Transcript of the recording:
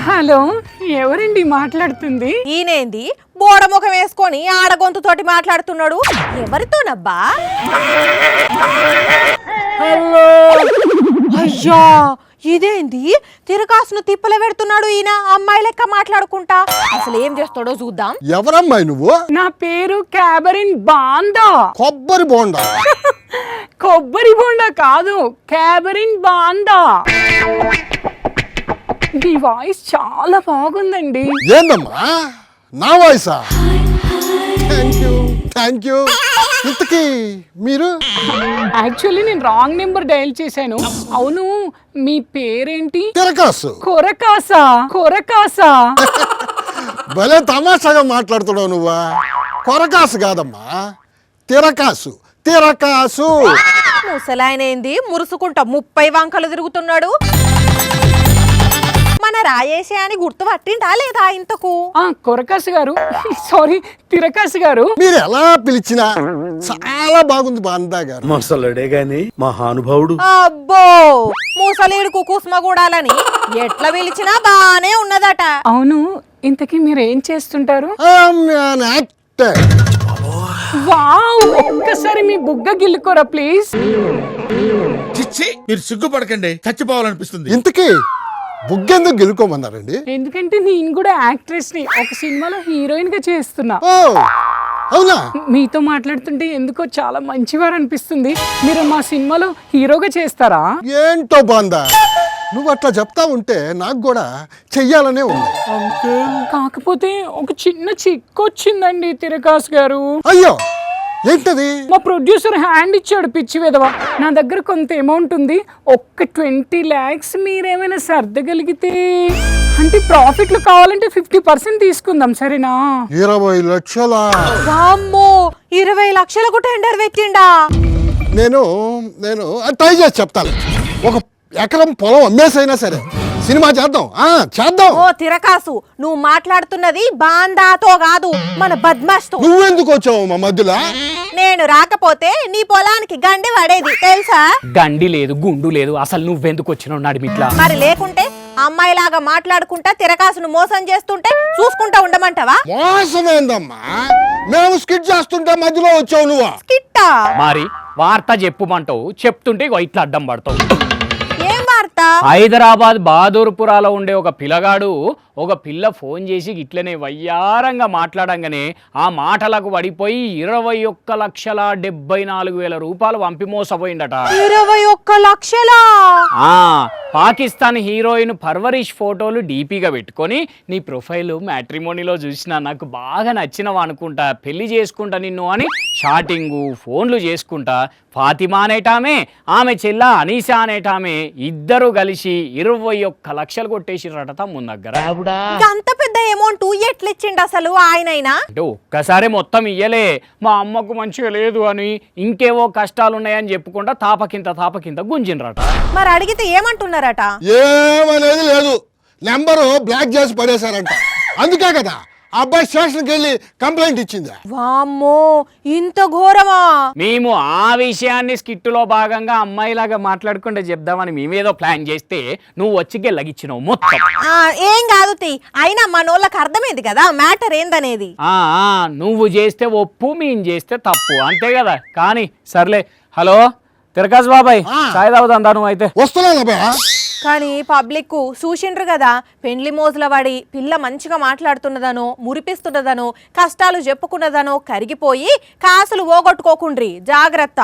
Hello, ఎవరండి మాట్లాడుతుంది? ఈయనేంది బోడముఖం వేసుకొని ఆడగొంతుతోటి మాట్లాడుతున్నాడు? ఎవరితోనబ్బా? అయ్యా, ఇదేంది తిరకాసును తిప్పల పెడుతున్నాడు ఈయన అమ్మాయి లెక్క మాట్లాడుకుంటా. అసలు ఏం చేస్తాడో చూద్దాం. ఎవరమ్మాయి నువ్వు? నా పేరు క్యాబరిన్ బాందా. కొబ్బరి బోండా. కొబ్బరి బోండా కాదు, క్యాబరిన్ బాందా. మీ వాయిస్ చాలా బాగుందండి. ఏందమ్మా నా వాయిసా? Thank you. ఇంతకీ మీరు? యాక్చువల్లీ నేను రాంగ్ నెంబర్ డయల్ చేశాను. అవును, మీ పేరేంటి? తిరకాసు. కొరకాసా? కొరకాసా? భలే తమాషాగా మాట్లాడుతున్నావు నువ్వా. కొరకాసు కాదమ్మా, తిరకాసు. తిరకాసు. ముసలాయనేంది మురుసుకుంటా 30 వంకలు తిరుగుతున్నాడు. మన రాయేసే అని గుర్తు పట్టిండా లేదా ఇంతకు? కొరకాసు గారు, సారీ తిరకాసు గారు. మీరు ఎలా పిలిచినా చాలా బాగుంది బాందా గారు. ముసలుడే గాని మహానుభావుడు. అబ్బో, ముసలీడుకు కుసుమగూడాలని ఎట్లా పిలిచినా బానే ఉన్నదట. అవును, ఇంతకీ మీరు ఏం చేస్తుంటారు? వావ్, ఒక్కసారి మీ బుగ్గ గిల్లుకోరా ప్లీజ్. చిచ్చి, మీరు సిగ్గుపడకండి, చచ్చిపోవాలనిపిస్తుంది. ఇంతకీ బుగ్గెందుకు గెలుకోమన్నారండి? ఎందుకంటే నేను కూడా యాక్ట్రెస్ ని, ఒక సినిమాలో హీరోయిన్ గా చేస్తున్నా. అవునా? మీతో మాట్లాడుతుంటే ఎందుకో చాలా మంచివారు అనిపిస్తుంది. మీరు మా సినిమాలో హీరోగా చేస్తారా? ఏంటో బాందా, నువ్వు అట్లా చెప్తా ఉంటే నాకు కూడా చెయ్యాలనే ఉంది. కాకపోతే ఒక చిన్న చిక్కు వచ్చిందండి తిరకాసు గారు. అయ్యో, ఏంటది? మా ప్రొడ్యూసర్ హ్యాండ్ ఇచ్చాడు పిచ్చి విధవ. నా దగ్గర కొంత అమౌంట్ ఉంది, ఒక్క 20 lakhs మీరేమైనా సర్దగలిగితే, అంటే ప్రాఫిట్ లో కావాలంటే 50% తీసుకుందాం, సరేనా? 20 లక్షల? వామ్మో, 20 లక్షలకు టెండర్ పెట్టిండా? నేను ట్రై చేసి చెప్తాను. ఒక ఎకరం పొలం అమ్మేసైనా సరే సినిమా చేద్దాం. చేద్దాం. ఓ తిరకాసు, నువ్వు మాట్లాడుతున్నది బాందాతో కాదు, మన బద్మాష్తో. నువ్వెందుకు వచ్చావు మా మధ్యలో? నేను రాకపోతే నీ పొలానికి గండి పడేది తెలుసా? గండి లేదు, గుండు లేదు, అసలు నువ్వెందుకు వచ్చినావు నడిమిట్లా? మరి లేకుంటే అమ్మాయిలాగా మాట్లాడుకుంటా తిరకాసును మోసం చేస్తుంటే చూసుకుంటా ఉండమంటావా? మోసమేందమ్మా, మేము స్కిట్ చేస్తుంటే మధ్యలో వచ్చావు నువ్వు. స్కిట్టా? మరి వార్త చెప్పుమంటావు, చెప్తుంటే ఇట్లా అడ్డం పడతావు. ఏం వార్త? హైదరాబాద్ బహదూర్పురాలో ఉండే ఒక పిల్లగాడు ఒక పిల్ల ఫోన్ చేసి ఇట్లనే వయ్యారంగా మాట్లాడంగానే ఆ మాటలకు పడిపోయి 21,74,000 రూపాయలు పంపి మోసపోయిందట. 21 లక్షలా? పాకిస్తాన్ హీరోయిన్ పర్వరీష్ ఫోటోలు డీపీగా పెట్టుకొని, నీ ప్రొఫైల్ మ్యాట్రిమోనీలో చూసినా నాకు బాగా నచ్చినవా అనుకుంటా, పెళ్లి చేసుకుంటా నిన్ను అని షాటింగు ఫోన్లు చేసుకుంటా ఫాతిమా అనేటామే, ఆమె చెల్ల అనీషా అనేటామే ఇద్దరు కలిసి 21 లక్షలు కొట్టేసిరట తమ్ముని దగ్గర. అంత పెద్ద అమౌంట్ ఎట్లిచ్చిండు అసలు ఆయనైనా? అంటే ఒక్కసారి మొత్తం ఇయ్యలే, మా అమ్మకు మంచిగా లేదు అని ఇంకేవో కష్టాలున్నాయని చెప్పుకుంటా తాపకింత గుంజినరట. మరి అడిగితే ఏమంటున్నారట? ఏమనేది లేదు, నెంబరు బ్లాక్ చేసి పడేశారంట. అందుకే కదా అబ్బాయి స్టేషన్కి వెళ్ళి కంప్లైంట్ ఇచ్చింది. వామ్మో, ఇంత ఘోరమా? మేము ఆ విషయాన్ని స్కిట్టులో భాగంగా అమ్మాయిలాగా మాట్లాడుకుంటే చెప్దామని మేమేదో ప్లాన్ చేస్తే నువ్వు వచ్చి గెల్లగిచ్చినావు మొత్తం. ఏం కాదు తీ, అయినా మనోళ్ళకి అర్థమైంది కదా మ్యాటర్ ఏందనేది. నువ్వు చేస్తే ఒప్పు, మేము చేస్తే తప్పు, అంతే కదా. కానీ సర్లే. హలో తిరకాసు బాబాయ్, చాయ్ తాగుదా నువ్వు? అయితే వస్తున్నాను. కానీ పబ్లిక్ చూసిండ్రు కదా, పెండ్లి మోజుల వాడి పిల్ల మంచిగా మాట్లాడుతున్నదనో, మురిపిస్తున్నదనో, కష్టాలు చెప్పుకున్నదనో కరిగిపోయి కాసులు పోగొట్టుకోకుండ్రి, జాగ్రత్త.